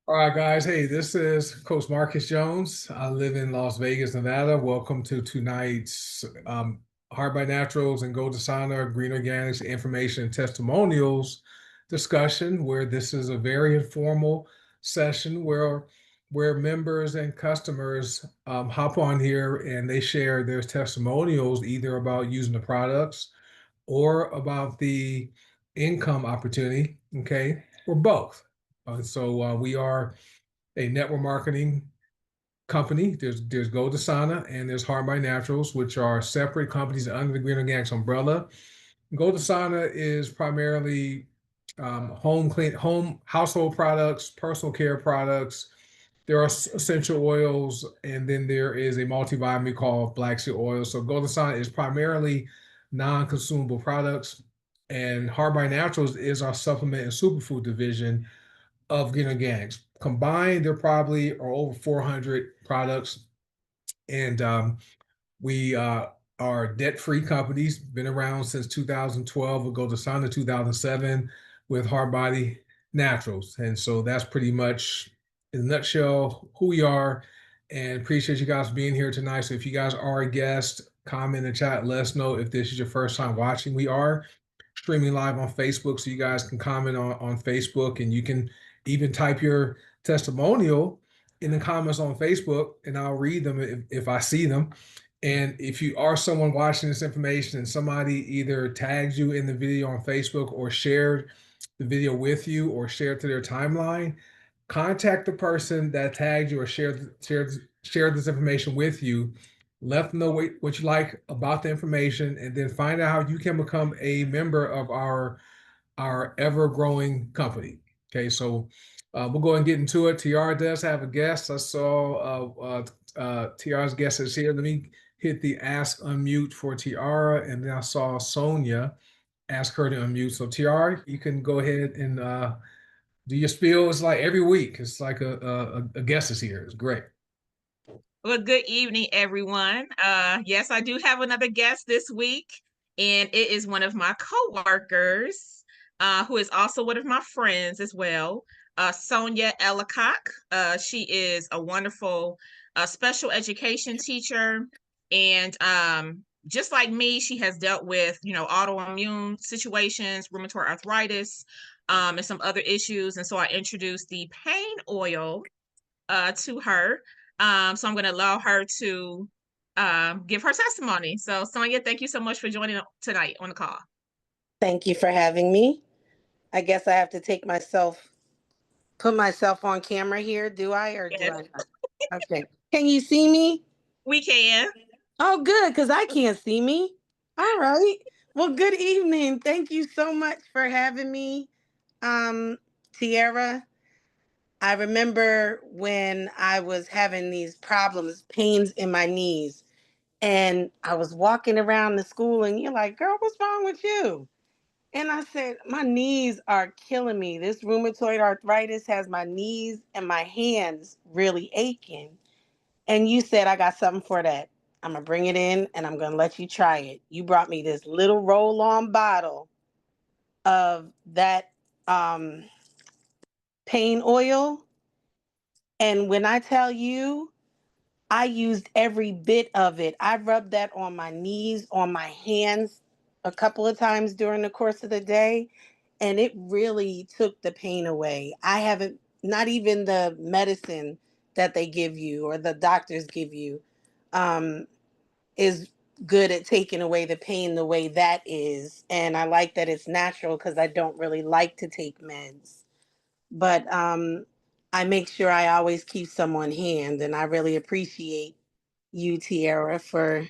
All right, guys. Hey, this is Coach Marcus Jones. I live in Las Vegas, Nevada. Welcome to tonight's Heart by Naturals and goDesana Green Organics Information and Testimonials discussion, where this is a very informal session where members and customers hop on here and they share their testimonials either about using the products or about the income opportunity, okay, or both. We are a network marketing company. There's goDesana and there's Heart by Naturals, which are separate companies under the Green Organics umbrella. goDesana is primarily home household products, personal care products. There are essential oils, and then there is a multivitamin called Black Seed Oil. So goDesana is primarily non-consumable products, and Heart by Naturals is our supplement and superfood division of Green Organics. Combined, there probably are over 400 products, and we are debt-free companies, been around since 2012. We'll go to Sana 2007 with Hard Body Naturals. And so that's pretty much in a nutshell who we are, and appreciate you guys being here tonight. So if you guys are a guest, comment in the chat, let us know if this is your first time watching. We are streaming live on Facebook, so you guys can comment on Facebook, and you can even type your testimonial in the comments on Facebook, and I'll read them if I see them. And if you are someone watching this information and somebody either tags you in the video on Facebook or shared the video with you or shared to their timeline, contact the person that tagged you or shared this information with you. Let them know what you like about the information, and then find out how you can become a member of our ever growing company. Okay, so we'll go and get into it. Tiara does have a guest. I saw Tiara's guest is here. Let me hit the ask unmute for Tiara, and then I saw Sonia ask her to unmute. So Tiara, you can go ahead and do your spiel. It's like every week. It's like a guest is here. It's great. Well, good evening, everyone. Yes, I do have another guest this week, and it is one of my coworkers, who is also one of my friends as well, Sonia Ellicock. She is a wonderful special education teacher, and just like me, she has dealt with, autoimmune situations, rheumatoid arthritis, and some other issues. And so I introduced the pain oil to her. So I'm going to allow her to give her testimony. So, Sonia, thank you so much for joining tonight on the call. Thank you for having me. I guess I have to put myself on camera here. Do I or do Yes, I not? Okay. Can you see me? we can. Oh, good, because I can't see me. All right. Well, good evening. Thank you so much for having me, Tiara. I remember when I was having these problems, pains in my knees, and I was walking around the school, and you're like, girl, what's wrong with you? And I said, my knees are killing me. This rheumatoid arthritis has my knees and my hands really aching. And you said, I got something for that. I'm going to bring it in and I'm going to let you try it. You brought me this little roll on bottle of that pain oil. And when I tell you, I used every bit of it. I rubbed that on my knees, on my hands a couple of times during the course of the day, and it really took the pain away. I haven't, not even the medicine that they give you or the doctors give you, um, is good at taking away the pain the way that is. And I like that it's natural because I don't really like to take meds. But I make sure I always keep some on hand, and I really appreciate you, Tiara, for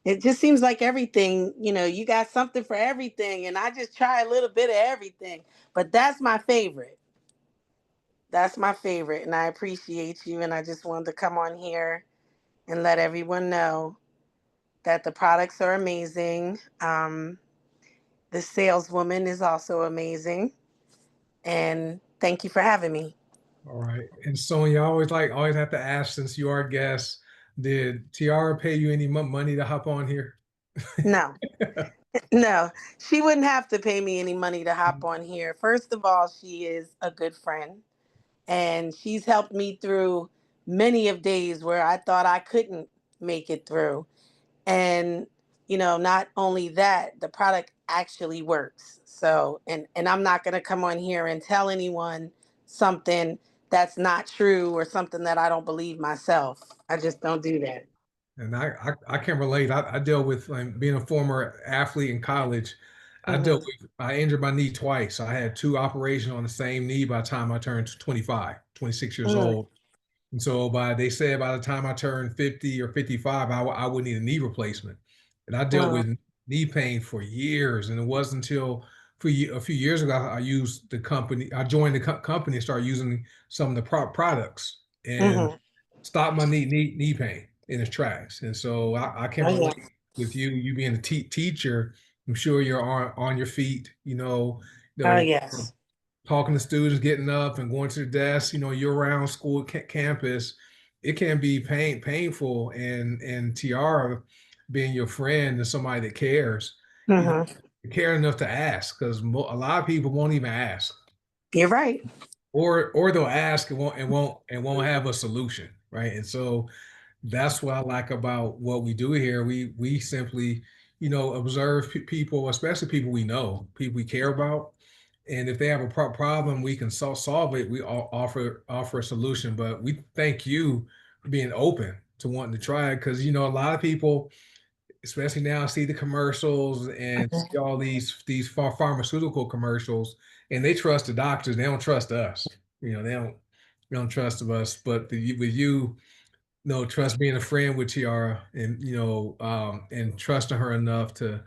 it. Just seems like everything, you got something for everything, and I just try a little bit of everything. But that's my favorite. That's my favorite, and I appreciate you. And I just wanted to come on here and let everyone know that the products are amazing. The saleswoman is also amazing, and thank you for having me. All right. And Sonia, I always have to ask, since you are a guest, did Tiara pay you any money to hop on here? No, no, she wouldn't have to pay me any money to hop on here. First of all, she is a good friend. And she's helped me through many of days where I thought I couldn't make it through. And not only that, the product actually works. So, and I'm not going to come on here and tell anyone something that's not true or something that I don't believe myself. I just don't do that. And I can relate. I dealt with, like, being a former athlete in college. I injured my knee twice. I had two operations on the same knee by the time I turned 25, 26 years Mhm. old. And so they said by the time I turned 50 or 55, I would need a knee replacement. And I dealt Mhm. with knee pain for years. And it wasn't until a few years ago I used the company. I joined the company and started using some of the products and Mhm. stopped my knee pain in its tracks. And so I can Oh yeah. relate with you being a teacher. I'm sure you're on your feet, Oh yes. talking to students, getting up and going to the desk, year round school campus. It can be painful, and Tiara being your friend and somebody that cares, you know, Mhm. care enough to ask, because a lot of people won't even ask, You're right. or they'll ask and won't have a solution, right? And so that's what I like about what we do here. We simply, observe people, especially people we know, people we care about, and if they have a problem, we can solve it. We offer a solution. But we thank you for being open to wanting to try it, because a lot of people, especially now, see the commercials and see all these pharmaceutical commercials, and they trust the doctors. They don't trust us. They don't trust us. But with you, no, trust being a friend with Tiara, and and trusting her enough to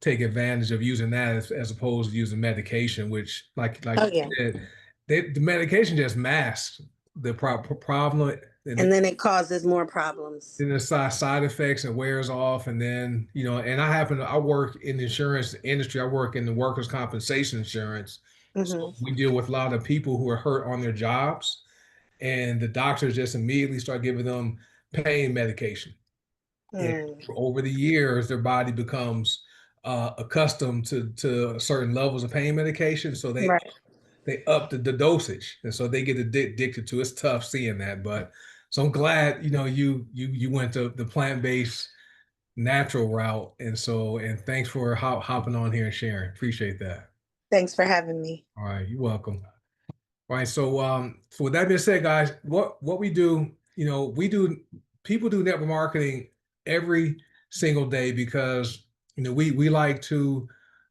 take advantage of using that as opposed to using medication, which, like Oh you yeah. said, the medication just masks the problem, and And then it causes more problems. then the side effects, and wears off. And then, and I work in the insurance industry. I work in the workers' compensation insurance. So Mhm. we deal with a lot of people who are hurt on their jobs, and the doctors just immediately start giving them pain medication. And Mm. over the years, their body becomes accustomed to certain levels of pain medication. So Right. they up the dosage, and so they get addicted to it. It's tough seeing that, but so I'm glad you went to the plant-based natural route, and thanks for hopping on here and sharing. Appreciate that. Thanks for having me. All right, you're welcome. All right, so with that being said, guys, what we do, people do network marketing every single day, because we like to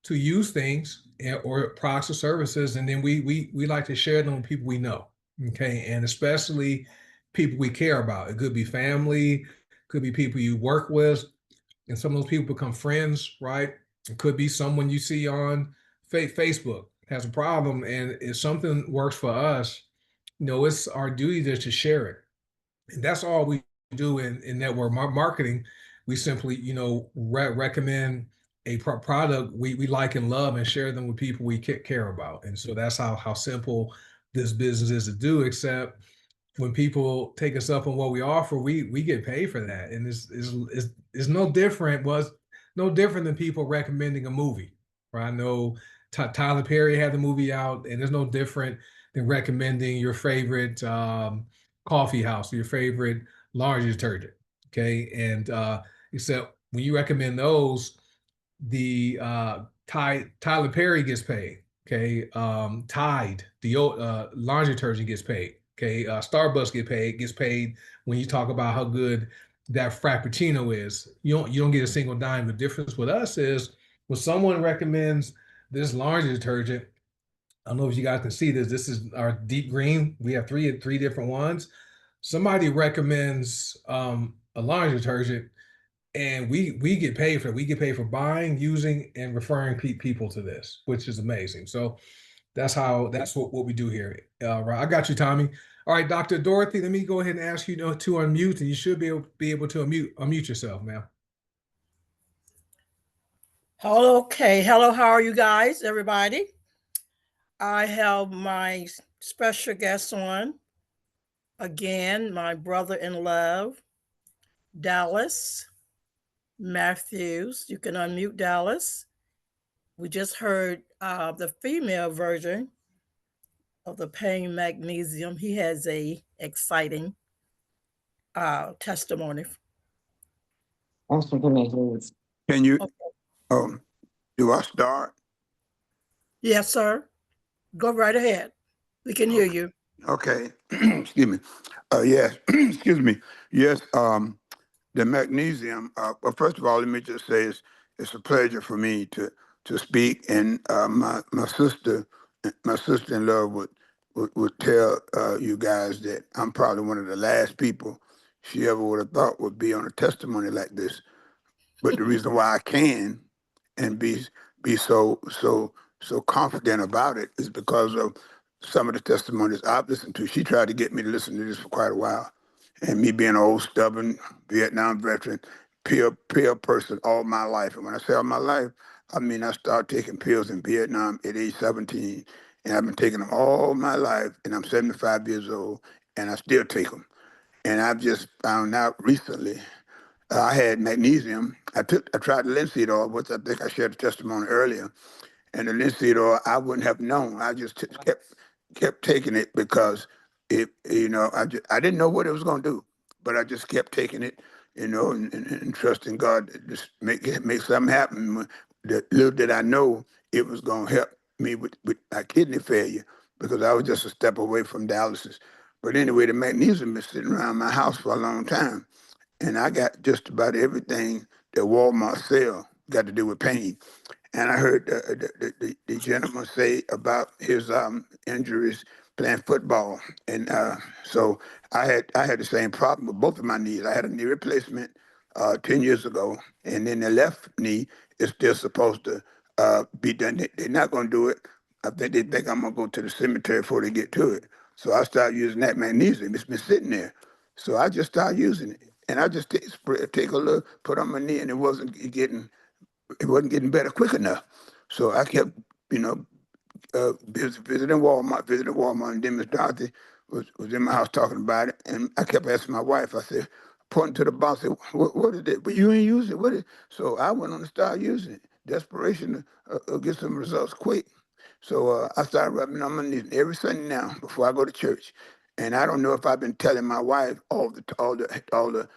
use things, or products or services, and then we like to share them with people we know, okay, and especially people we care about. It could be family, could be people you work with, and some of those people become friends, right? It could be someone you see on Facebook has a problem, and if something works for us, it's our duty to share it. And that's all we do in network marketing. We simply, recommend a product we like and love, and share them with people we care about. And so that's how simple this business is to do, except when people take us up on what we offer, we get paid for that. And it's no different. Was no different than people recommending a movie, right? I know Tyler Perry had the movie out, and there's no different than recommending your favorite coffee house or your favorite laundry detergent. Okay, and except when you recommend those, the Tyler Perry gets paid. Okay, Tide, the laundry detergent, gets paid. Okay, Starbucks gets paid when you talk about how good that Frappuccino is. You don't get a single dime. The difference with us is when someone recommends this laundry detergent. I don't know if you guys can see this. This is our deep green. We have three different ones. Somebody recommends a laundry detergent, and we get paid for it. We get paid for buying, using, and referring people to this, which is amazing. So that's what we do here. Right, I got you, Tommy. All right, Dr. Dorothy, let me go ahead and ask you to unmute, and you should be able to unmute yourself, ma'am. Hello, okay. Hello, how are you guys, everybody? I have my special guest on again, my brother in love, Dallas Matthews. You can unmute Dallas. We just heard the female version of the pain magnesium. He has a exciting testimony. Can you, Okay. do I start? Yes, sir. Go right ahead. We can hear you. Okay. Excuse me. Yes. Excuse me. Yes. The magnesium. Well, first of all, let me just say it's a pleasure for me to speak, and my sister-in-law would tell you guys that I'm probably one of the last people she ever would have thought would be on a testimony like this. But the reason why I can and be so confident about it is because of some of the testimonies I've listened to. She tried to get me to listen to this for quite a while, and me being an old stubborn Vietnam veteran, pill person all my life. And when I say all my life, I mean I started taking pills in Vietnam at age 17, and I've been taking them all my life. And I'm 75 years old, and I still take them. And I've just found out recently I had magnesium. I tried the linseed oil, which I think I shared the testimony earlier. And the linseed oil, I wouldn't have known. I just kept taking it because I didn't know what it was going to do, but I just kept taking it, and trusting God to just make something happen. Little did I know it was going to help me with my kidney failure, because I was just a step away from dialysis. But anyway, the magnesium been sitting around my house for a long time, and I got just about everything that Walmart sell got to do with pain. And I heard the gentleman say about his injuries playing football, and so I had the same problem with both of my knees. I had a knee replacement 10 years ago, and then the left knee is still supposed to be done. They're not going to do it. I think they think I'm going to go to the cemetery before they get to it. So I started using that magnesium. It's been sitting there. So I just started using it. And I just take a little, put on my knee, and it wasn't getting better quick enough. So I kept, visiting Walmart, and then Miss Dorothy was in my house talking about it, and I kept asking my wife. I said, pointing to the box, I said, what is it? But you ain't using it. What is? So I went on to start using it. Desperation to get some results quick. So I started rubbing on my knees every Sunday now before I go to church. And I don't know if I've been telling my wife the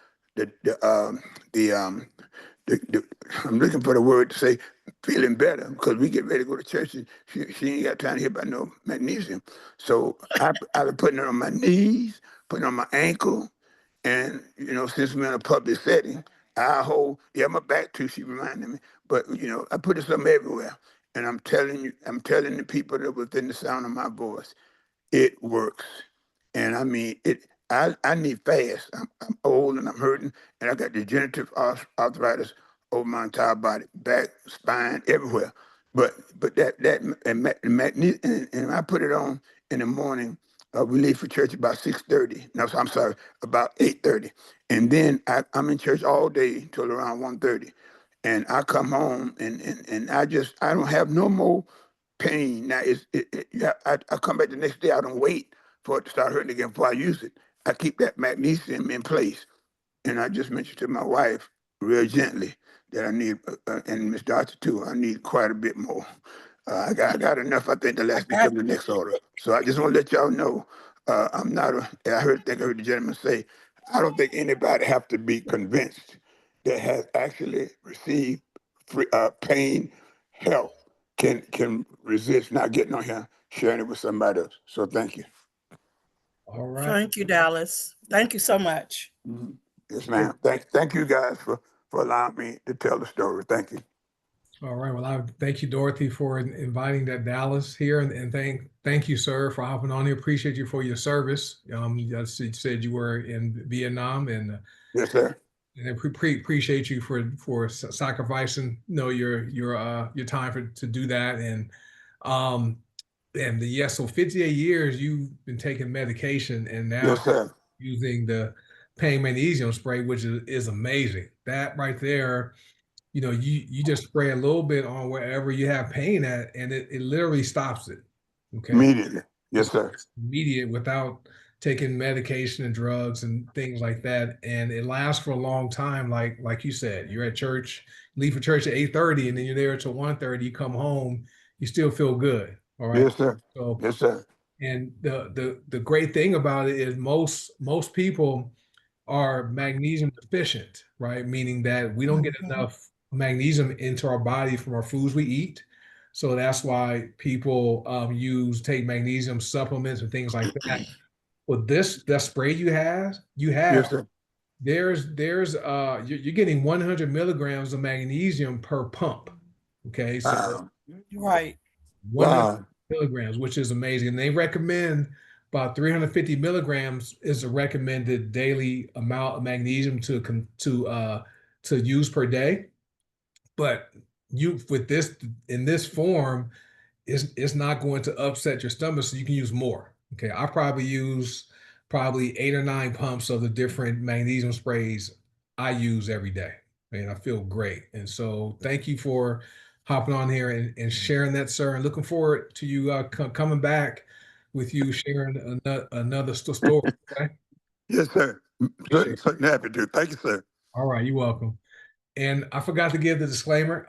I'm looking for the word to say feeling better, because we get ready to go to church, and she ain't got time to hear about no magnesium. So I've been putting it on my knees, putting it on my ankle, and since we're in a public setting, I hold my back too. She reminded me, but I put it something everywhere, and I'm telling the people that are within the sound of my voice, it works. And I mean, I need fast. I'm old and I'm hurting, and I got degenerative arthritis over my entire body, back, spine, everywhere. But and I put it on in the morning. We leave for church about 6:30. No, I'm sorry, about 8:30, and then I'm in church all day till around 1:30, and I come home and I don't have no more pain. Now I come back the next day. I don't wait for it to start hurting again before I use it. I keep that magnesium in place. And I just mentioned to my wife real gently that I need, and Miss Doctor too, I need quite a bit more. I got enough, I think, to last me till the next order. So I just want to let y'all know, I'm not I heard the gentleman say, I don't think anybody have to be convinced that has actually received pain help can resist not getting on here, sharing it with somebody else. So thank you. All right. Thank you, Dallas. Thank you so much. Mm-hmm. Yes, ma'am. Thank you guys for allowing me to tell the story. Thank you. All right. Well, I thank you, Dorothy, for inviting that Dallas here, and thank you, sir, for hopping on here. Appreciate you for your service. You said you were in Vietnam, and yes, sir. And appreciate you for sacrificing, your time to do that, and yes, so 58 years you've been taking medication, and now yes, sir. using the pain magnesium spray, which is amazing. That right there, you just spray a little bit on wherever you have pain at, and it literally stops it. Okay. Immediately. Yes, sir. Immediate, without taking medication and drugs and things like that. And it lasts for a long time. Like you said, you're at church, leave for church at 8:30, and then you're there till 1:30, you come home, you still feel good. All right. Yes, sir. So yes, sir. And the great thing about it is most people are magnesium deficient, right? Meaning that we don't get enough magnesium into our body from our foods we eat. So that's why people take magnesium supplements and things like that. Well, that spray you Yes, have, sir. you're getting 100 milligrams of magnesium per pump. Okay, so Wow. Right. 100 Wow. milligrams, which is amazing. And they recommend about 350 milligrams is a recommended daily amount of magnesium to use per day. But you with this in this form, it's not going to upset your stomach, so you can use more. Okay, I probably use probably 8 or 9 pumps of the different magnesium sprays I use every day, and I feel great. And so, thank you for hopping on here and sharing that, sir. And looking forward to you coming back with you sharing another story. Okay, Yes, sir. appreciate it. Certainly happy to. Thank you, sir. All right, you're welcome. And I forgot to give the disclaimer.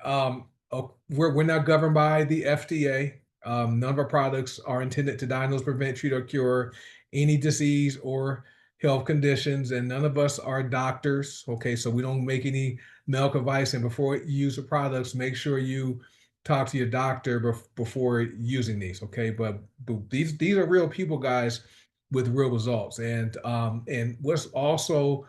We're not governed by the FDA. None of our products are intended to diagnose, prevent, treat, or cure any disease or health conditions, and none of us are doctors. Okay, so we don't make any medical advice. And before you use the products, make sure you talk to your doctor before using these. Okay, but these are real people, guys, with real results. And what's also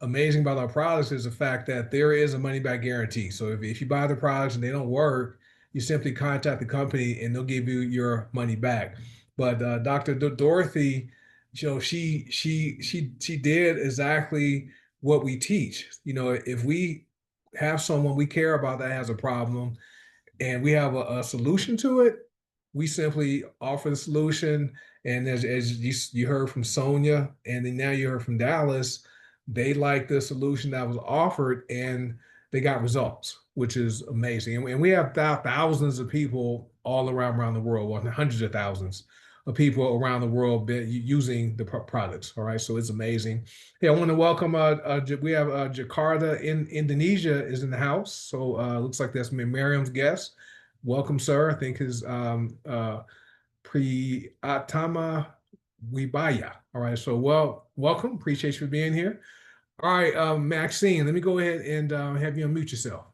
amazing about our products is the fact that there is a money back guarantee. So if you buy the products and they don't work, you simply contact the company and they'll give you your money back. But Dr. Dorothy, she did exactly what we teach. If we have someone we care about that has a problem, and we have a solution to it, we simply offer the solution. And as you heard from Sonia, and then now you heard from Dallas, they like the solution that was offered and they got results, which is amazing. And we have thousands of people all around the world, well, hundreds of thousands of people around the world using the products. All right, so it's amazing. Hey, I want to welcome. We have Jakarta in Indonesia is in the house. So looks like that's Miriam's guest. Welcome, sir. I think his Priyatama Wibaya. All right. So welcome. Appreciate you for being here. All right, Maxine. Let me go ahead and have you unmute yourself.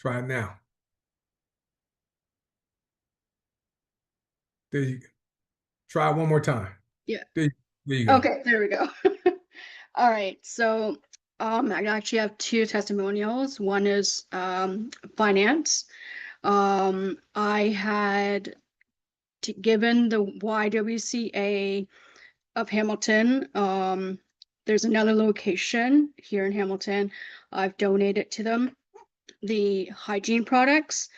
Try it now. There you go. Try it one more time. Yeah. There you go. Okay, there we go. All right. So I actually have two testimonials. One is finance. I had given the YWCA of Hamilton. There's another location here in Hamilton. I've donated to them the hygiene products.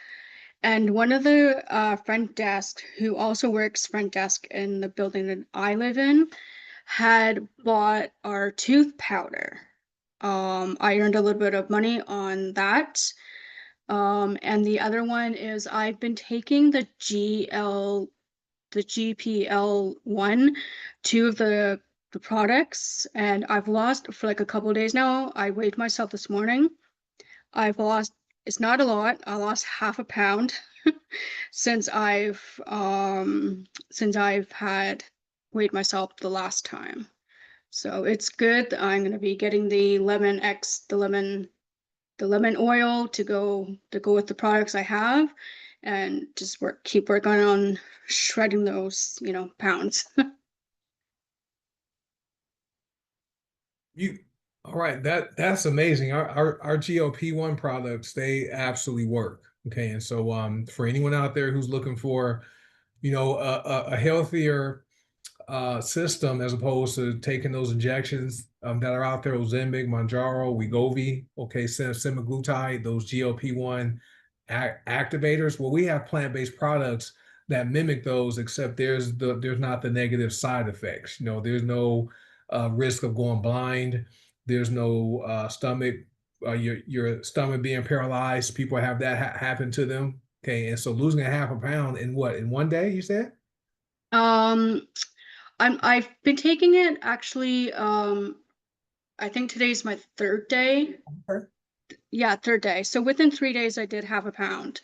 And one of the front desk, who also works front desk in the building that I live in, had bought our tooth powder. I earned a little bit of money on that. And the other one is I've been taking the GPL1, two of the products, and I've lost for like a couple of days now. I weighed myself this morning. I've lost, it's not a lot. I lost half a pound since I've had weighed myself the last time. So it's good. I'm gonna be getting the the lemon oil to go with the products I have, and just keep working on shredding those, pounds. All right, that's amazing. Our GLP-1 products, they absolutely work. Okay, and so for anyone out there who's looking for, a healthier system as opposed to taking those injections that are out there, Ozempic, Mounjaro, Wegovy, okay, semaglutide, those GLP-1 activators. Well, we have plant-based products that mimic those, except there's not the negative side effects. There's no risk of going blind. There's no your stomach being paralyzed. People have that happen to them. Okay, and so losing a half a pound in what, in one day, you said? I've been taking it actually. I think today's my third day. Okay. Yeah, third day. So within 3 days, I did have a pound,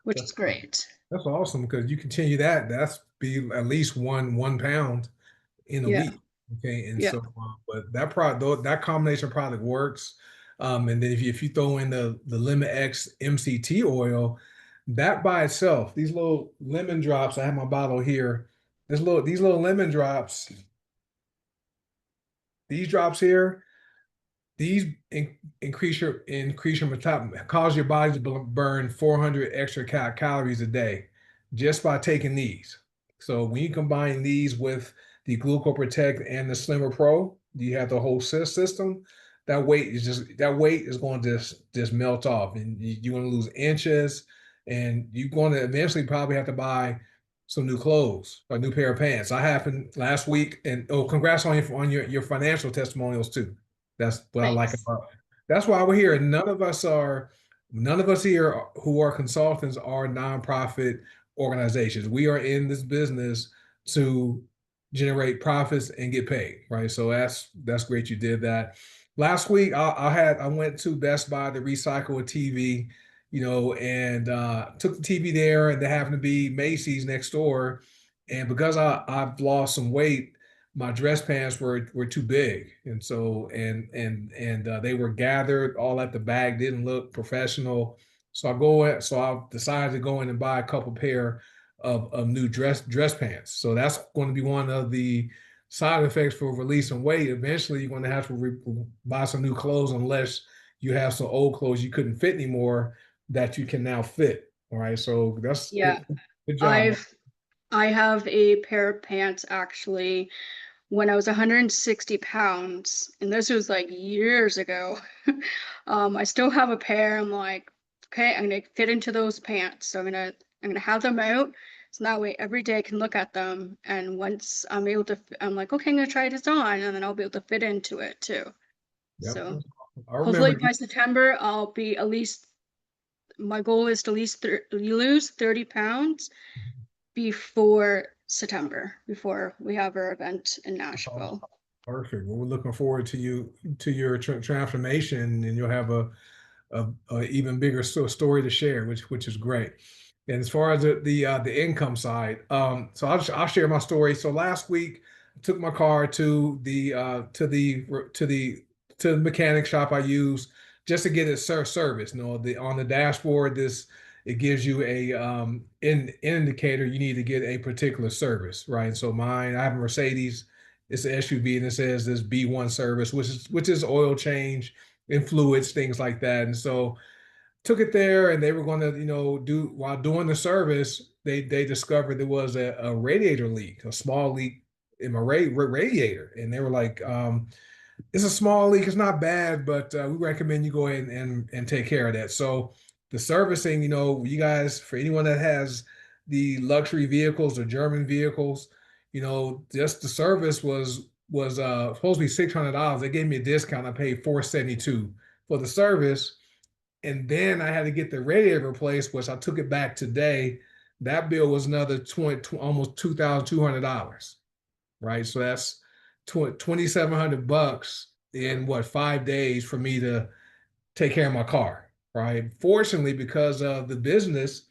which That's is great. that's awesome because you continue that. That's be at least one pound in a Yeah, week. Okay, and yeah, so but that product that combination product works. And then if you throw in the Lemon X MCT oil, that by itself, these little lemon drops. I have my bottle here. These little lemon drops. These drops here. These increase your metabolism, cause your body to burn 400 extra calories a day just by taking these. So when you combine these with the Gluco Protect and the Slimmer Pro, you have the whole system. That weight is going to just melt off, and you're going to lose inches, and you're going to eventually probably have to buy some new clothes, a new pair of pants. I happened last week, and oh, congrats on your financial testimonials too. That's what I like thanks. about. That's why we're here. None of us here who are consultants are nonprofit organizations. We are in this business to generate profits and get paid, right? So that's great. You did that. Last week, I went to Best Buy to recycle a TV, and took the TV there, and there happened to be Macy's next door, and because I've lost some weight, my dress pants were too big, and so and they were gathered all at the back, didn't look professional. So I decided to go in and buy a couple pair of new dress pants. So that's going to be one of the side effects for releasing weight. Eventually, you're going to have to buy some new clothes unless you have some old clothes you couldn't fit anymore that you can now fit. All right, so that's Yeah, good job. I've I have a pair of pants actually when I was 160 pounds, and this was like years ago. I still have a pair. I'm like, okay, I'm gonna fit into those pants. So I'm gonna have them out. So that way every day I can look at them. And once I'm able to, I'm like, okay, I'm gonna try this on, and then I'll be able to fit into it too. Yep, So I hopefully remember. by September, I'll be at least, my goal is to at least lose 30 pounds before September, before we have our event in Nashville. Perfect. Well, we're looking forward to your transformation, and you'll have a even bigger story to share, which is great. And as far as the income side, so I'll share my story. So last week, I took my car to the mechanic shop I use just to get it service. The on the dashboard, it gives you a indicator you need to get a particular service, right? So mine, I have a Mercedes. It's an SUV, and it says this B1 service, which is oil change and fluids, things like that. And so took it there, and they were going to, do while doing the service, they discovered there was a radiator leak, a small leak in my radiator, and they were like, it's a small leak, it's not bad, but we recommend you go ahead and take care of that. So the servicing, you guys, for anyone that has the luxury vehicles or German vehicles, just the service was supposed to be $600. They gave me a discount. I paid $472 for the service, and then I had to get the radiator replaced, which I took it back today. That bill was another almost $2,200, right? So that's 2,700 bucks in what 5 days for me to take care of my car, right? Fortunately, because of the business,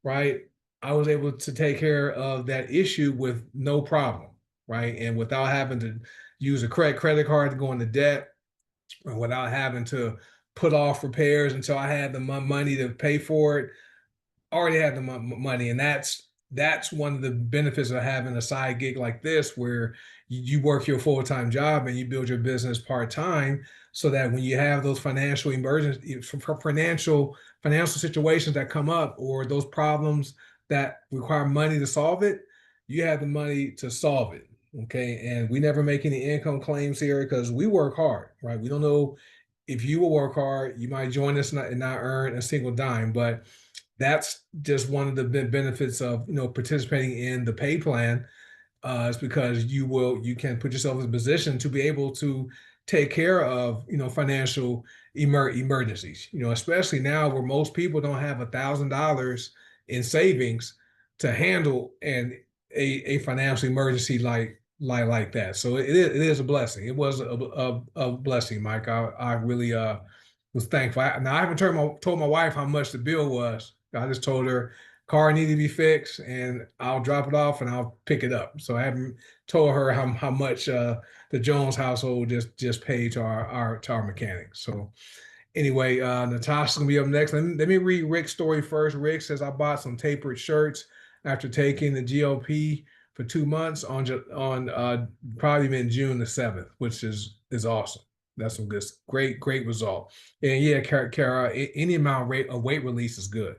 right, I was able to take care of that issue with no problem, right, and without having to use a credit card to go into debt, or without having to put off repairs until I had the money to pay for it. Already had the money, and that's one of the benefits of having a side gig like this, where you work your full-time job and you build your business part-time, so that when you have those financial emergency financial situations that come up, or those problems that require money to solve it, you have the money to solve it. Okay, and we never make any income claims here because we work hard, right? We don't know if you will work hard, you might join us and not earn a single dime, but that's just one of the benefits of participating in the pay plan. Is because you can put yourself in a position to be able to take care of financial emergencies. Especially now where most people don't have $1,000 in savings to handle a financial emergency like that. So it is a blessing. It was a blessing, Mike. I really was thankful. Now I haven't told my wife how much the bill was. I just told her car needed to be fixed, and I'll drop it off and I'll pick it up. So I haven't told her how much the Jones household just paid to our mechanic. So anyway, Natasha's gonna be up next. Let me read Rick's story first. Rick says, I bought some tapered shirts after taking the GOP for 2 months on probably in June the 7th, which is awesome. That's some good, great result. And yeah, Kara, any amount of weight release is good.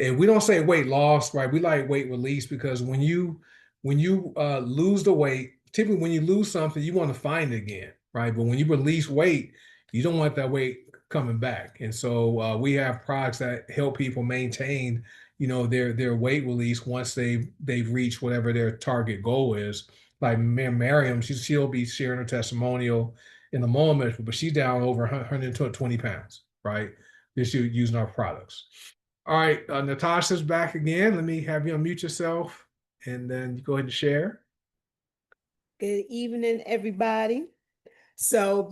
And we don't say weight loss, right? We like weight release because when you lose the weight, typically when you lose something, you want to find it again, right? But when you release weight, you don't want that weight coming back. And so we have products that help people maintain, their weight release once they've reached whatever their target goal is. Like Miriam, she'll be sharing her testimonial in a moment, but she's down over 120 pounds, right? Just using our products. All right, Natasha's back again. Let me have you unmute yourself and then you go ahead and share. Good evening, everybody. So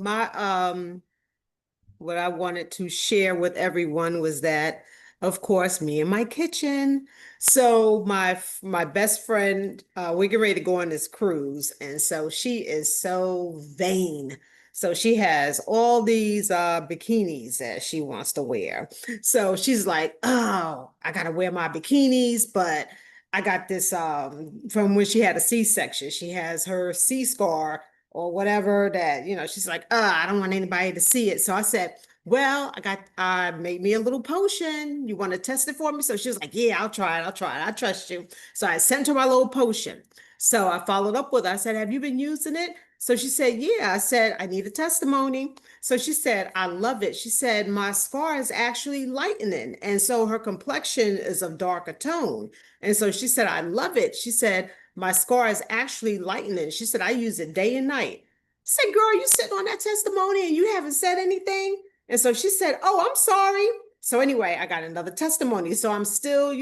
what I wanted to share with everyone was that, of course, me and my kitchen. So my best friend, we're getting ready to go on this cruise, and so she is so vain. So she has all these bikinis that she wants to wear. So she's like, "Oh, I gotta wear my bikinis," but I got this from when she had a C-section. She has her C scar or whatever that, she's like, I don't want anybody to see it. So I said, well, I made me a little potion. You want to test it for me? So she was like, yeah, I'll try it. I trust you. So I sent her my little potion. So I followed up with her. I said, have you been using it? So she said, yeah. I said, I need a testimony. So she said, I love it. She said, my scar is actually lightening. And so her complexion is of darker tone. And so she said, I love it. She said, my scar is actually lightening. She said, I use it day and night. I said, girl, you sitting on that testimony and you haven't said anything? And so she said, oh, I'm sorry. So anyway, I got another testimony. So I'm still,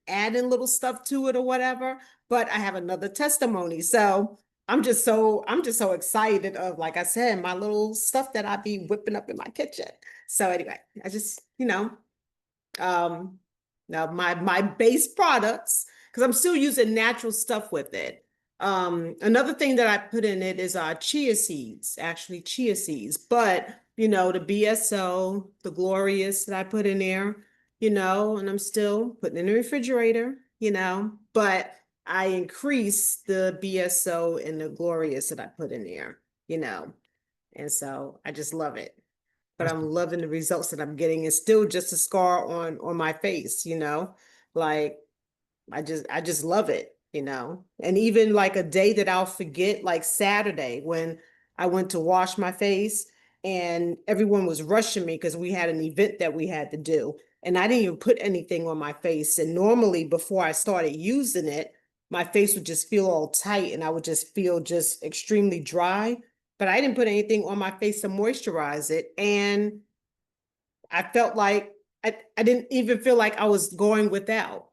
adding little stuff to it or whatever, but I have another testimony. So I'm just so excited of, like I said, my little stuff that I be whipping up in my kitchen. So anyway, I just, now my base products, because I'm still using natural stuff with it. Another thing that I put in it is chia seeds, actually chia seeds, but the BSO, the Glorious that I put in there, and I'm still putting in the refrigerator, but I increased the BSO and the Glorious that I put in there, and so I just love it. But I'm loving the results that I'm getting. It's still just a scar on my face, like I just love it, and even like a day that I'll forget, like Saturday when I went to wash my face and everyone was rushing me because we had an event that we had to do. And I didn't even put anything on my face. And normally before I started using it, my face would just feel all tight and I would just feel just extremely dry. But I didn't put anything on my face to moisturize it. And I felt like I didn't even feel like I was going without.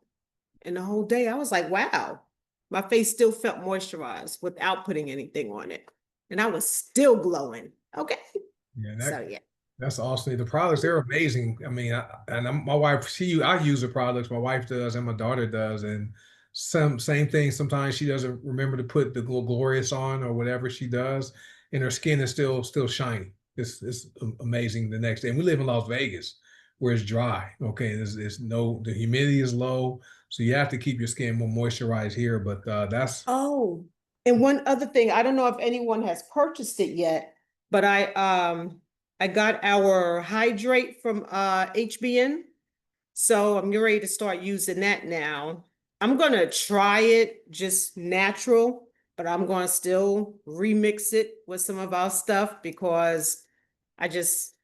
And the whole day I was like, wow, my face still felt moisturized without putting anything on it. And I was still glowing. Okay. Yeah, that's awesome. The products, they're amazing. I mean, my wife, I use the products, my wife does, and my daughter does. And same thing. Sometimes she doesn't remember to put the Glorious on or whatever she does, and her skin is still shiny. It's amazing the next day. And we live in Las Vegas where it's dry. Okay. The humidity is low. So you have to keep your skin more moisturized here. But that's Oh, and one other thing, I don't know if anyone has purchased it yet, but I got our hydrate from HBN. So I'm getting ready to start using that now. I'm gonna try it just natural, but I'm gonna still remix it with some of our stuff because I just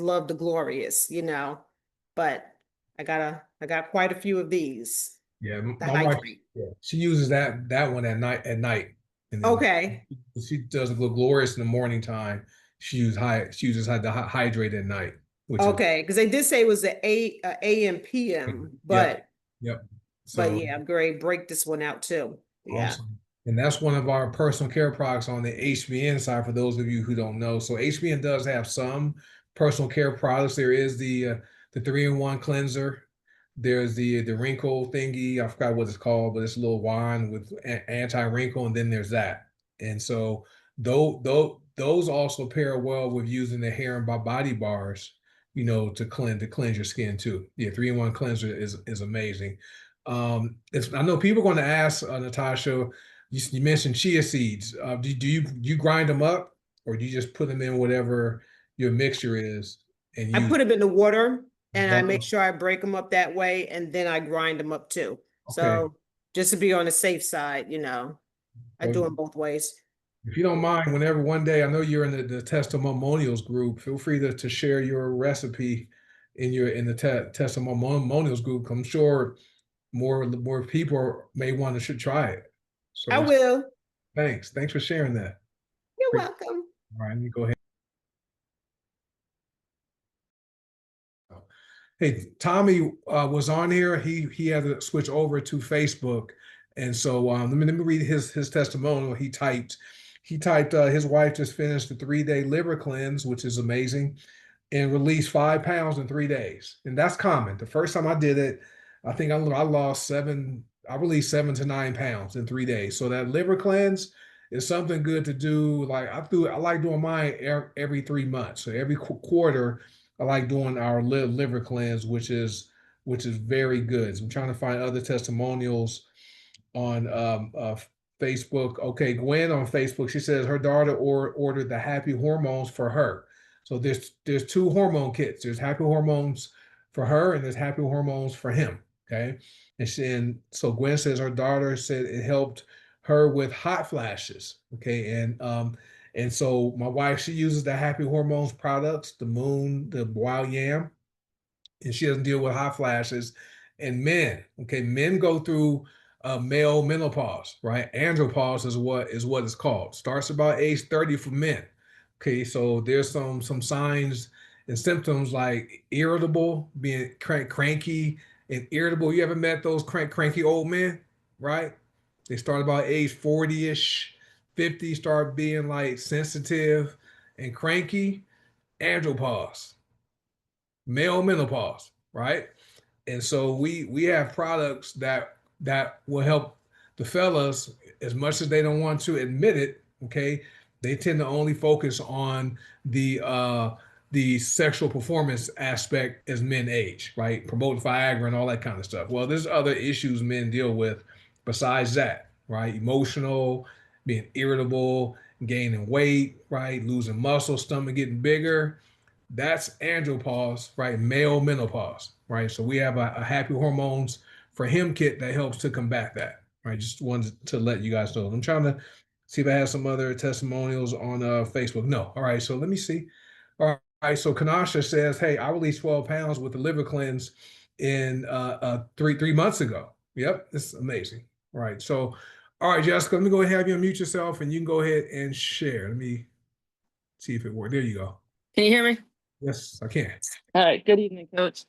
love the Glorious, but I got quite a few of these. yeah. The My wife, hydrate. yeah, she uses that one at night and then Okay. she does the Glorious in the morning time. She uses the hydrate at night, which is Okay, because they did say it was a AM PM, yep. but So yeah, I'm going to break this one out too. Yeah. awesome. And that's one of our personal care products on the HBN side for those of you who don't know. So HBN does have some personal care products. There is the 3-in-1 cleanser. There's the wrinkle thingy. I forgot what it's called, but it's a little wand with anti-wrinkle, and then there's that. And so those also pair well with using the hair and body bars, to cleanse your skin too. Yeah, 3-in-1 cleanser is amazing. I know people are going to ask, Natasha. You mentioned chia seeds. Do you grind them up, or do you just put them in whatever your mixture is and I use? put them in the water and I make Water? sure I break them up that way, and then I grind them up too. Okay. So just to be on the safe side, I do Well, them both ways. if you don't mind, whenever one day, I know you're in the testimonials group, feel free to share your recipe in the testimonials group. I'm sure more people may want to should try it. So I will. thanks for sharing that. You're All welcome. right, let me go ahead. Hey, Tommy was on here. He had to switch over to Facebook, and so let me read his testimonial. He typed his wife just finished the 3-day liver cleanse, which is amazing, and released 5 pounds in 3 days. And that's common. The first time I did it, I think I lost seven. I released 7 to 9 pounds in 3 days. So that liver cleanse is something good to do. Like I like doing mine every 3 months. So every quarter, I like doing our liver cleanse, which is very good. So I'm trying to find other testimonials on Facebook. Okay, Gwen on Facebook, she says her daughter ordered the happy hormones for her. So there's 2 hormone kits. There's happy hormones for her, and there's happy hormones for him. Okay, and so Gwen says her daughter said it helped her with hot flashes. Okay, and so my wife, she uses the happy hormones products, the Moon, the Wild Yam, and she doesn't deal with hot flashes. And men go through male menopause, right? Andropause is what it's called. Starts about age 30 for men. Okay, so there's some signs and symptoms like irritable, being cranky and irritable. You ever met those cranky old men, right? They start about age 40-ish, 50, start being like sensitive and cranky. Andropause, male menopause, right? And so we have products that will help the fellas, as much as they don't want to admit it. Okay, they tend to only focus on the sexual performance aspect as men age, right? Promoting Viagra and all that kind of stuff. Well, there's other issues men deal with besides that, right? Emotional, being irritable, gaining weight, right? Losing muscle, stomach getting bigger. That's andropause, right? Male menopause, right? So we have a happy hormones for him kit that helps to combat that, right? Just wanted to let you guys know. I'm trying to see if I have some other testimonials on Facebook. No. All right. So let me see. All right. So Kanasha says, hey, I released 12 pounds with the liver cleanse in three months ago. Yep. It's amazing. All right. So, all right, Jessica, let me go ahead and have you unmute yourself and you can go ahead and share. Let me see if it works. There you go. Can you hear me? Yes, I can. All right. Good evening, Coach.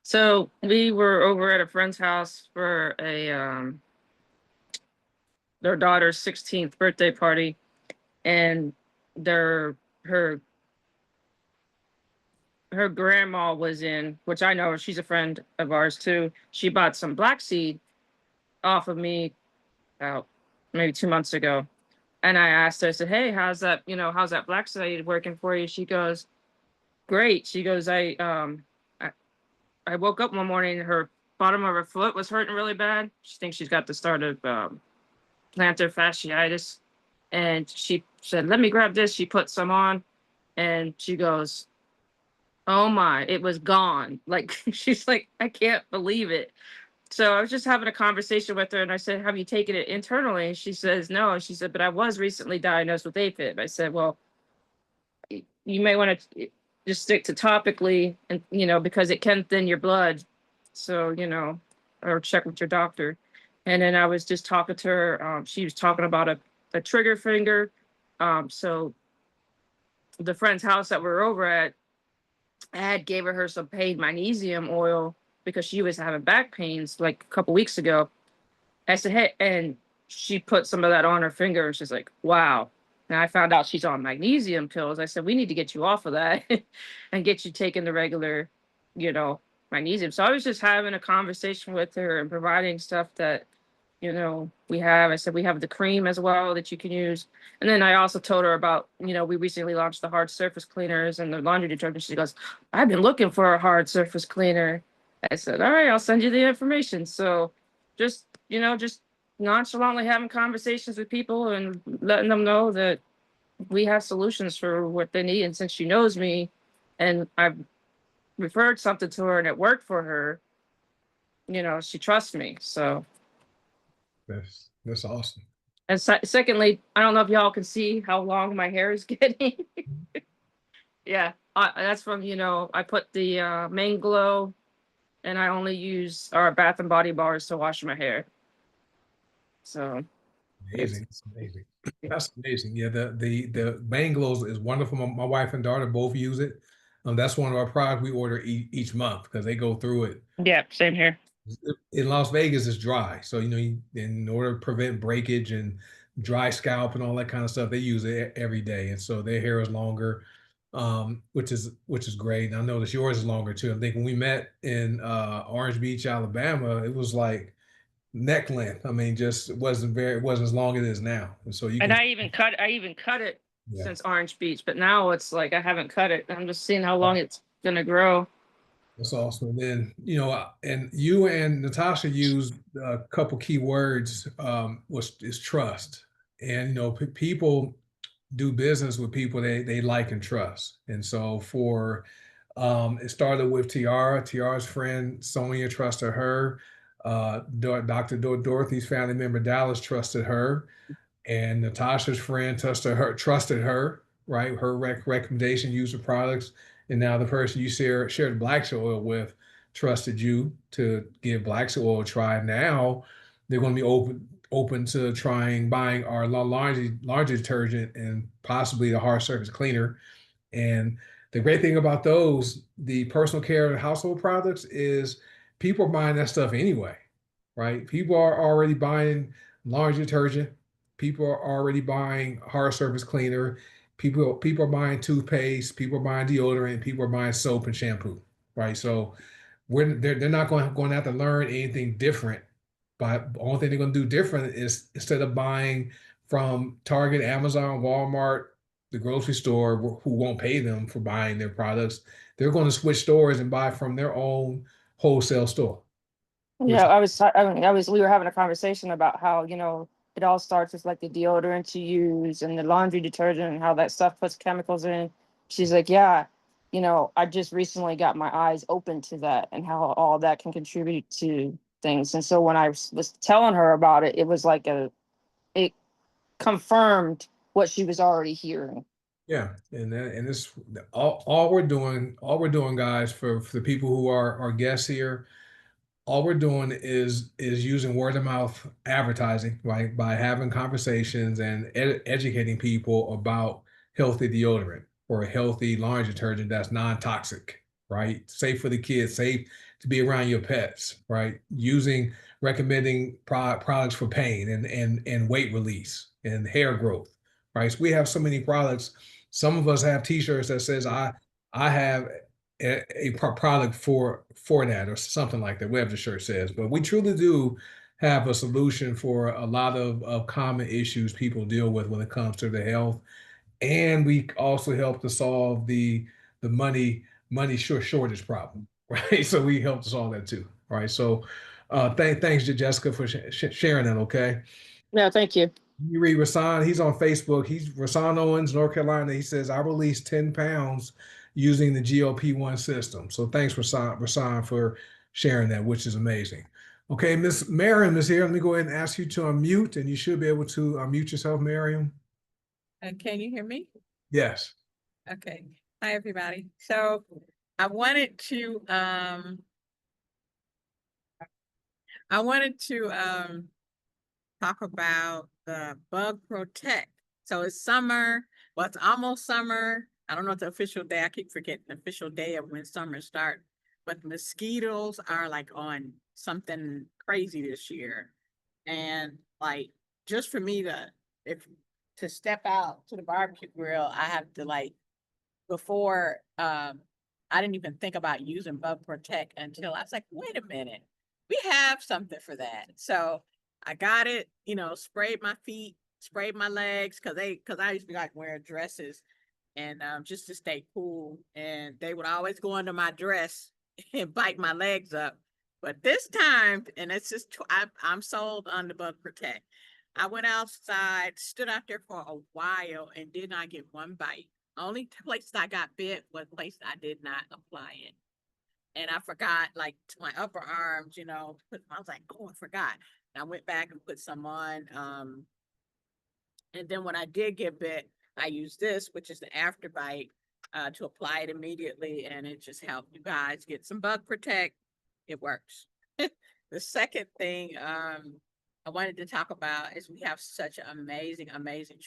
So we were over at a friend's house for their daughter's 16th birthday party, and her grandma was in, which I know she's a friend of ours too. She bought some black seed off of me about maybe 2 months ago. And I asked her, I said, hey, how's that black seed working for you? She goes, great. She goes, I woke up one morning, her bottom of her foot was hurting really bad. She thinks she's got the start of plantar fasciitis. And she said, let me grab this. She put some on and she goes, oh my, it was gone. Like, she's like, I can't believe it. So I was just having a conversation with her and I said, have you taken it internally? And she says, no. And she said, but I was recently diagnosed with AFib. I said, well, you may want to just stick to topically and, because it can thin your blood. So, or check with your doctor. And then I was just talking to her. She was talking about a trigger finger. So the friend's house that we're over at, gave her some pain magnesium oil because she was having back pains like a couple weeks ago. I said, hey, and she put some of that on her finger and she's like, wow. And I found out she's on magnesium pills. I said, we need to get you off of that and get you taking the regular, magnesium. So I was just having a conversation with her and providing stuff that, we have. I said, we have the cream as well that you can use. And then I also told her about, we recently launched the hard surface cleaners and the laundry detergent. She goes, I've been looking for a hard surface cleaner. I said, all right, I'll send you the information. So just nonchalantly having conversations with people and letting them know that we have solutions for what they need. And since she knows me and I've referred something to her and it worked for her, she trusts me. So that's awesome. and secondly, I don't know if y'all can see how long my hair is getting. Yeah, that's from, I put the main glow and I only use our Bath and Body bars to wash my hair. So Amazing. It's amazing. That's amazing. Yeah, the Bang Glows is wonderful. My wife and daughter both use it. That's one of our products we order each month because they go through it. yeah, same here. In Las Vegas, it's dry, so in order to prevent breakage and dry scalp and all that kind of stuff, they use it every day, and so their hair is longer, which is great. And I noticed yours is longer too. I think when we met in Orange Beach, Alabama, it was like neck length. I mean, just it wasn't as long as it is now. And so you And can, I even cut it yeah, since Orange Beach, but now it's like I haven't cut it. I'm just seeing how long it's gonna grow. that's awesome. And then, and you and Natasha used a couple key words, was is trust. And, people do business with people they like and trust. And so it started with Tiara. Tiara's friend Sonia trusted her. Dr. Dorothy's family member Dallas trusted her, and Natasha's friend trusted her, right? Her recommendation, use the products, and now the person you shared black soil oil with trusted you to give black soil oil a try. Now they're going to be open to buying our laundry detergent and possibly the hard surface cleaner. And the great thing about the personal care and household products, is people are buying that stuff anyway, right? People are already buying laundry detergent. People are already buying hard surface cleaner. People are buying toothpaste. People are buying deodorant. People are buying soap and shampoo, right? So they're not going to have to learn anything different. But the only thing they're going to do different is, instead of buying from Target, Amazon, Walmart, the grocery store, who won't pay them for buying their products, they're going to switch stores and buy from their own wholesale store. Yeah, we were having a conversation about how, it all starts with like the deodorant you use and the laundry detergent and how that stuff puts chemicals in. She's like, yeah, I just recently got my eyes open to that and how all that can contribute to things. And so when I was telling her about it, it was like it confirmed what she was already hearing. Yeah, and this all we're doing, guys, for the people who are our guests here. All we're doing is using word of mouth advertising, right? By having conversations and educating people about healthy deodorant or a healthy laundry detergent that's non-toxic, right? Safe for the kids, safe to be around your pets, right? Recommending products for pain and weight release and hair growth, right? So we have so many products. Some of us have T-shirts that says I have a product for that, or something like that, whatever the shirt says. But we truly do have a solution for a lot of common issues people deal with when it comes to their health. And we also help to solve the money shortage problem, right? So we help to solve that too, right? So thanks to Jessica for sharing that. Okay. No, thank you. You read Rasan, he's on Facebook. He's Rasan Owens, North Carolina. He says, I released 10 pounds using the GLP-1 system. So thanks, Rasan, for sharing that, which is amazing. Okay, Miss Miriam is here. Let me go ahead and ask you to unmute, and you should be able to unmute yourself, Miriam. And can you hear me? Yes. Okay. Hi, everybody. So I wanted to talk about the Bug Protect. So it's summer. Well, it's almost summer. I don't know the official day. I keep forgetting the official day of when summer starts. But mosquitoes are like on something crazy this year. And like, just for me to, if to step out to the barbecue grill, I have to like before I didn't even think about using Bug Protect until I was like, wait a minute, we have something for that. So I got it, you know, sprayed my feet, sprayed my legs because I used to be like wearing dresses and just to stay cool. And they would always go under my dress and bite my legs up. But this time, and it's just I'm sold on the Bug Protect. I went outside, stood out there for a while, and did not get one bite. Only place I got bit was place I did not apply it. And I forgot, like, to my upper arms, you know, I was like, oh, I forgot. And I went back and put some on. And then when I did get bit, I used this, which is the after bite, to apply it immediately. And it just helped you guys get some Bug Protect. It works. The second thing I wanted to talk about is we have such amazing, amazing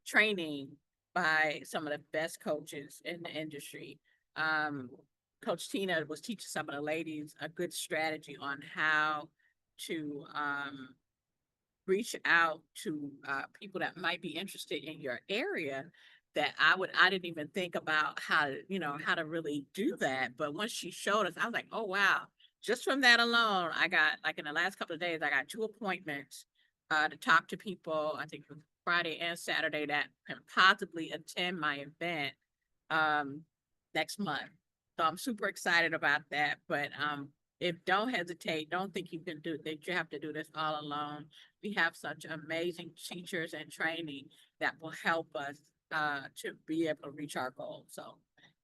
training by some of the best coaches in the industry. Coach Tina was teaching some of the ladies a good strategy on how to reach out to people that might be interested in your area that I didn't even think about how to, you know, how to really do that. But once she showed us, I was like, oh wow, just from that alone, I got like in the last couple of days, I got 2 appointments to talk to people, I think Friday and Saturday, that can possibly attend my event next month. So I'm super excited about that. But if don't hesitate, don't think you can do that, you have to do this all alone. We have such amazing teachers and training that will help us to be able to reach our goals. So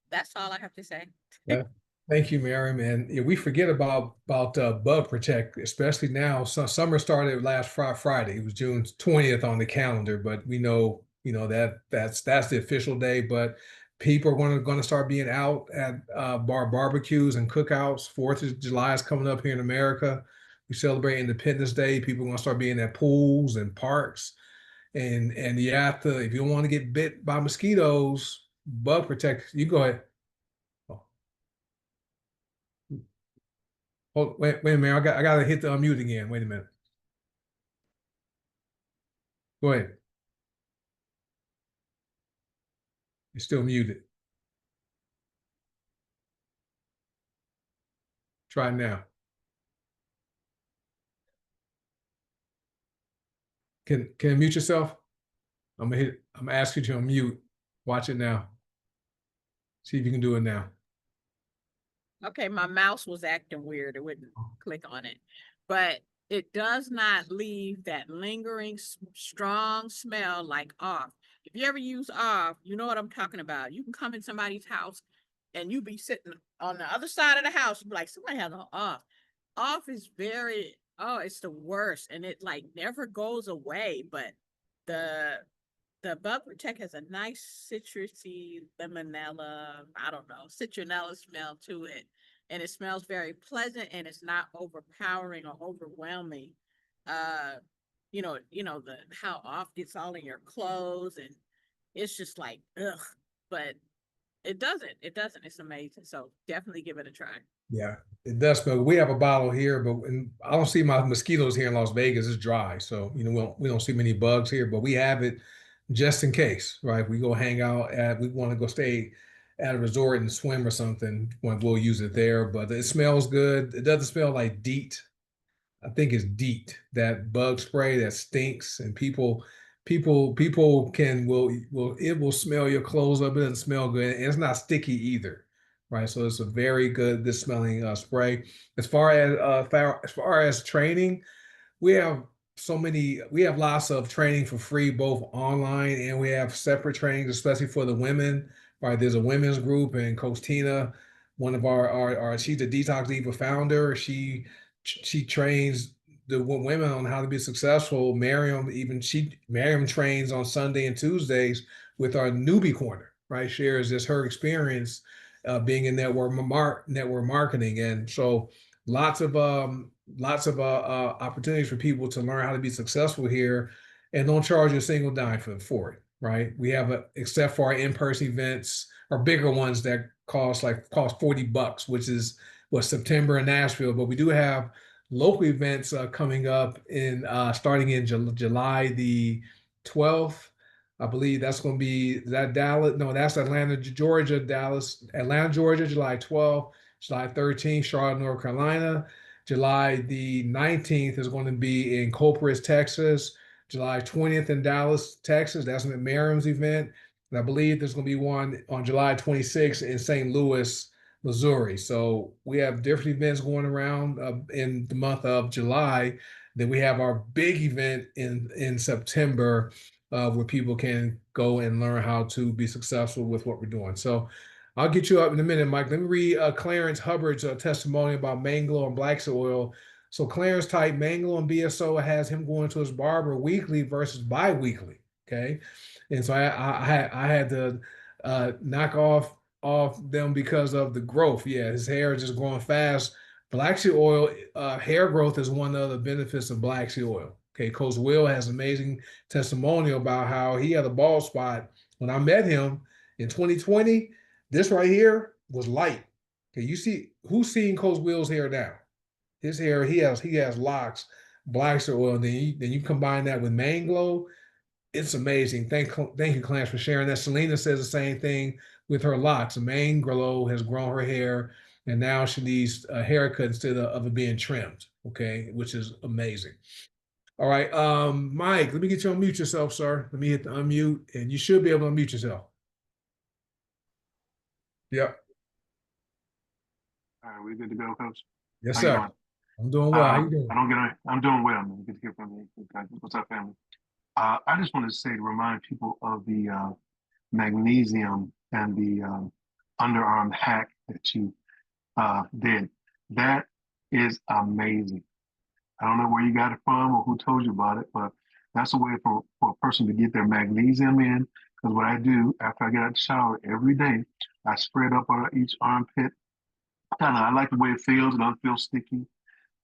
that's all I have to say. Yeah. Thank you, Miriam. And yeah, we forget about Bug Protect, especially now. So summer started last Friday. It was June 20th on the calendar, but we know, you know, that's the official day. But people are going to start being out at barbecues and cookouts. 4th of July is coming up here in America. We celebrate Independence Day. People are going to start being at pools and parks. And you have to, if you don't want to get bit by mosquitoes, Bug Protect, you go ahead. Oh, wait a minute. I gotta hit the unmute again. Wait a minute. Go ahead. You're still muted. Try now. Can you mute yourself? I'm gonna ask you to unmute. Watch it now. See if you can do it now. Okay, my mouse was acting weird. It wouldn't click on it, but it does not leave that lingering, strong smell like off. If you ever use off, you know what I'm talking about. You can come in somebody's house and you be sitting on the other side of the house. You be like, somebody has an off. Off is it's the worst. And it like never goes away, but the Bug Protect has a nice citrusy lemonella, I don't know, citronella smell to it. And it smells very pleasant and it's not overpowering or overwhelming. The how off gets all in your clothes and it's just like ugh. But it doesn't. It's amazing. So definitely give it a try. Yeah, it does smell. We have a bottle here, but I don't see my mosquitoes here in Las Vegas. It's dry, so you know we don't see many bugs here. But we have it just in case, right? We go hang out we want to go stay at a resort and swim or something. We'll use it there. But it smells good. It doesn't smell like DEET. I think it's DEET, that bug spray that stinks, and people it will smell your clothes up. It doesn't smell good, and it's not sticky either, right? So it's a very good smelling spray. As far as training, we have we have lots of training for free, both online and we have separate trainings, especially for the women. Right, there's a women's group, and Coach Tina, one of she's the Detox Diva founder. She trains the women on how to be successful. Miriam trains on Sunday and Tuesdays with our newbie corner. Right, shares this her experience being in network marketing, and so lots of opportunities for people to learn how to be successful here, and don't charge you a single dime for it. Right, we have except for our in-person events or bigger ones that cost $40, which is September in Nashville, but we do have local events coming up in starting in July the 12th. I believe that's going to be that Dallas. No, that's Atlanta, Georgia, Dallas, Atlanta, Georgia, July 12th, July 13th, Charlotte, North Carolina. July the 19th is going to be in Corpus, Texas. July 20th in Dallas, Texas. That's an Merriam's event. And I believe there's going to be one on July 26th in St. Louis, Missouri. So we have different events going around in the month of July. Then we have our big event in September where people can go and learn how to be successful with what we're doing. So I'll get you up in a minute, Mike. Let me read Clarence Hubbard's testimony about Manglo and black seed oil. So Clarence typed Manglo and BSO has him going to his barber weekly versus bi-weekly. Okay. And so I had to knock off them because of the growth. Yeah, his hair is just growing fast. Black seed oil, hair growth is one of the benefits of black seed oil. Okay, Coach Will has amazing testimonial about how he had a bald spot when I met him in 2020. This right here was light. Okay, you see who's seeing Coach Will's hair now? His hair, he has locks, black seed oil. And then you combine that with Manglo. It's amazing. Thank you, Clarence, for sharing that. Selena says the same thing with her locks. Manglo has grown her hair, and now she needs a haircut instead of it being trimmed. Okay, which is amazing. All right, Mike, let me get you to unmute yourself, sir. Let me hit the unmute, and you should be able to unmute yourself. Yep. All right, we good to go, Coach? Yes, How you sir. doing? I'm doing well. How you doing? I'm doing well, man. Good to hear from you. Okay. What's up, family? I just wanted to say to remind people of the magnesium and the underarm hack that you did. That is amazing. I don't know where you got it from or who told you about it, but that's a way for a person to get their magnesium in. Because what I do after I get out the shower every day, I spread up on each armpit. I like the way it feels. It doesn't feel sticky.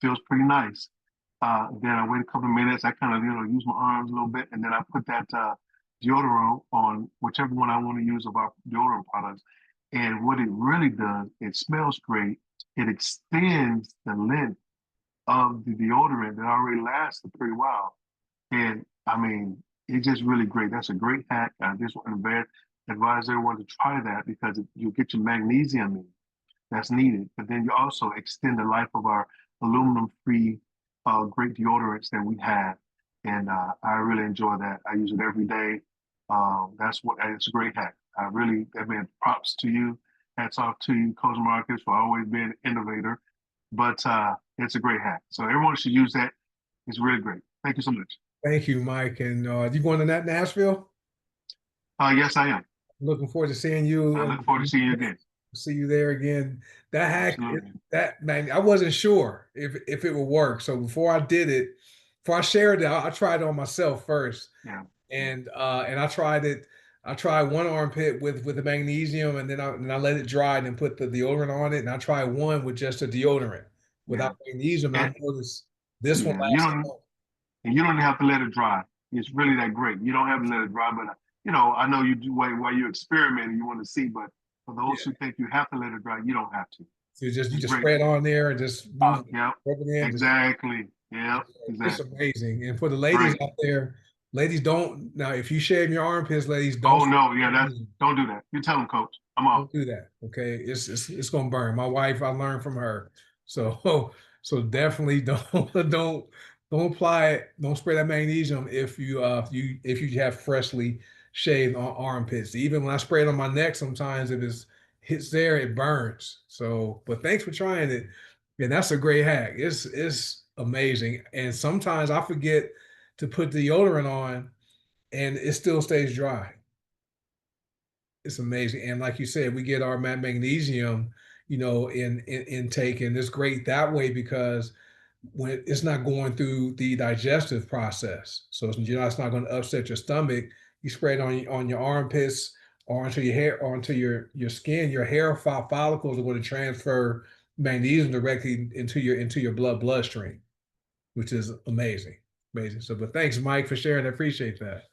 Feels pretty nice. Then I wait a couple of minutes. I kind of use my arms a little bit, and then I put that deodorant on whichever one I want to use of our deodorant products. And what it really does, it smells great. It extends the length of the deodorant that already lasts a pretty while. And I mean, it's just really great. That's a great hack. I just want to advise everyone to try that because you'll get your magnesium in that's needed. But then you also extend the life of our aluminum-free great deodorants that we have. And I really enjoy that. I use it every day. It's a great hack. I mean, props to you. Hats off to you, Coach Marcus, for always being an innovator. But it's a great hack. So everyone should use that. It's really great. Thank you so much. Thank you, Mike. And you going to that Nashville? Yes, I am. Looking forward to seeing you. I look forward to seeing you again. See you there again. That hack, Absolutely. man, I wasn't sure if it would work. So before I did it, before I shared it, I tried it on myself first. Yeah. And I tried it. I tried one armpit with the magnesium, and then I let it dry and then put the deodorant on it. And I tried one with just a deodorant without magnesium. And I noticed this one lasted. And you don't have to let it dry. It's really that great. You don't have to let it dry, but I know you do while you're experimenting, you want to see, but for those who think you have to let it dry, you don't have to. So you just spread on there and just rub it in. Exactly. Yeah. Exactly. It's amazing. And for the ladies out there, ladies, don't now if you shave your armpits, ladies, don't. Oh no, yeah, don't do that. You tell them, Coach. I'm off. Don't do that. Okay. It's gonna burn. My wife, I learned from her. So definitely don't apply it. Don't spray that magnesium if you have freshly shaved armpits. Even when I spray it on my neck, sometimes if it hits there, it burns. So, but thanks for trying it. And that's a great hack. It's amazing. And sometimes I forget to put deodorant on and it still stays dry. It's amazing. And like you said, we get our magnesium, in intake, and it's great that way because when it's not going through the digestive process. So it's not going to upset your stomach. You spray it on your armpits or onto your hair, or onto your skin. Your hair follicles are going to transfer magnesium directly into your bloodstream, which is amazing. Amazing. So, but thanks, Mike, for sharing. I appreciate that.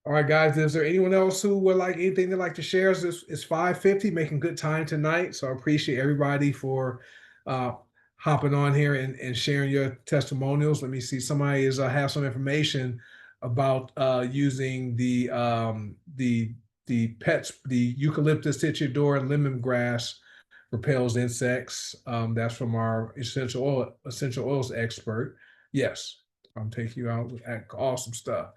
All right, guys, is there anyone else who would like anything they'd like to share? It's 5:50, making good time tonight. So I appreciate everybody for hopping on here and sharing your testimonials. Let me see. Somebody has some information about using the eucalyptus, titular, and lemongrass repels insects. That's from our essential oils expert. Yes, I'm taking you out with awesome stuff.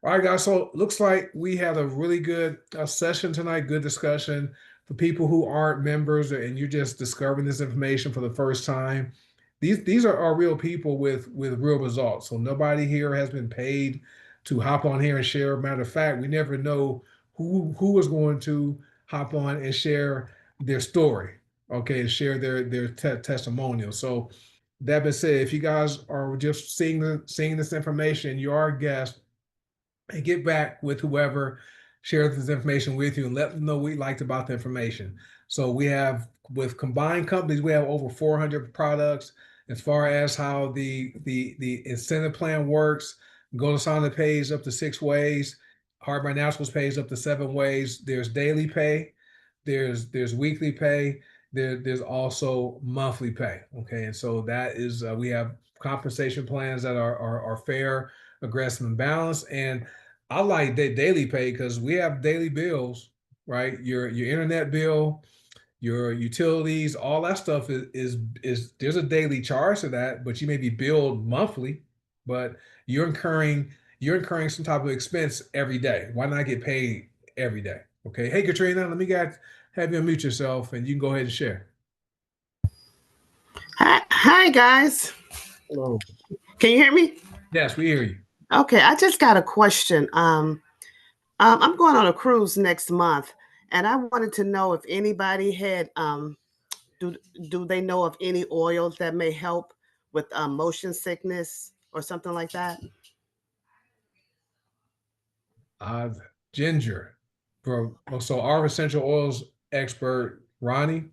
All right, guys. So looks like we had a really good session tonight. Good discussion for people who aren't members and you're just discovering this information for the first time. These are real people with real results. So nobody here has been paid to hop on here and share. Matter of fact, we never know who is going to hop on and share their story. Okay, and share their testimonial. So that being said, if you guys are just seeing this information, you are a guest and get back with whoever shares this information with you and let them know what you liked about the information. So we have, with combined companies, we have over 400 products. As far as how the incentive plan works, goDesana pays up to 6 ways. Hard by Naturals pays up to 7 ways. There's daily pay, there's weekly pay, there's also monthly pay. Okay, and so that is we have compensation plans that are fair, aggressive, and balanced. And I like the daily pay because we have daily bills, right? Your internet bill, your utilities, all that stuff is there's a daily charge to that, but you may be billed monthly, but you're incurring some type of expense every day. Why not get paid every day? Okay. Hey Katrina, let me have you unmute yourself and you can go ahead and share. Hi guys. Hello. Can you hear me? Yes, we hear you. Okay, I just got a question. I'm going on a cruise next month, and I wanted to know if anybody had do they know of any oils that may help with motion sickness or something like that? Ginger. So our essential oils expert, Ronnie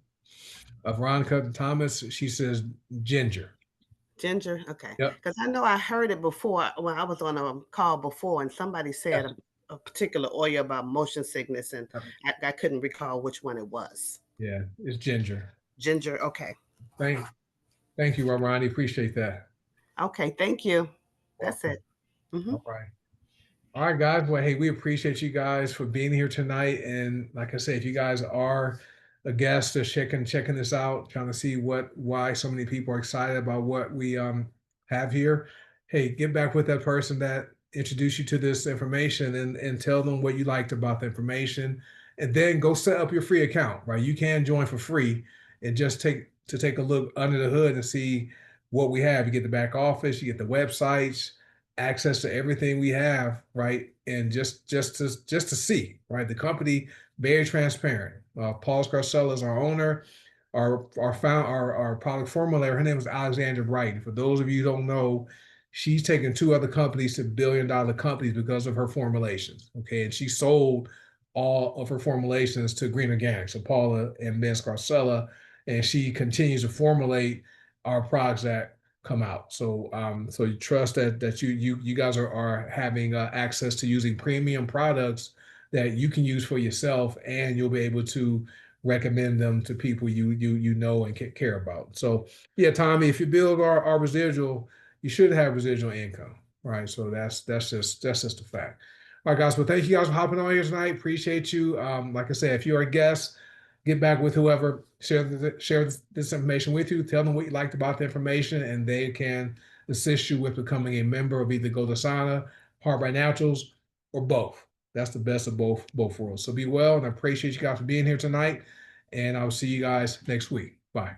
of Ron Cutton Thomas, she says ginger. Ginger, okay. Yep. Because I know I heard it before when I was on a call before, and somebody said Yes. a particular oil about motion sickness, and Yep. I couldn't recall which one it was. Yeah, it's ginger. Ginger, okay. Thank you, Ronnie. Appreciate that. Okay, thank you. That's Welcome. it. Mhm. All right. All right, guys. Well, hey, we appreciate you guys for being here tonight. And like I said, if you guys are a guest or checking this out, trying to see why so many people are excited about what we have here, hey, get back with that person that introduced you to this information and tell them what you liked about the information. And then go set up your free account, right? You can join for free and just take a look under the hood and see what we have. You get the back office, you get the websites, access to everything we have, right? And just to see, right? The company very transparent. Paul Scarcella is our owner, our product formulator. Her name is Alexandra Bright. For those of you who don't know, she's taken 2 other companies to billion-dollar companies because of her formulations. Okay, and she sold all of her formulations to Green Organic. So Paula and Ben Scarcella, and she continues to formulate our products that come out. So you trust that you guys are having access to using premium products that you can use for yourself, and you'll be able to recommend them to people you know and care about. So yeah, Tommy, if you build our residual, you should have residual income, right? So that's just a fact. All right, guys. Well, thank you guys for hopping on here tonight. Appreciate you. Like I said, if you're a guest, get back with whoever share this information with you. Tell them what you liked about the information, and they can assist you with becoming a member of either goDesana, Hard by Naturals, or both. That's the best of both worlds. So be well, and I appreciate you guys for being here tonight. And I'll see you guys next week. Bye.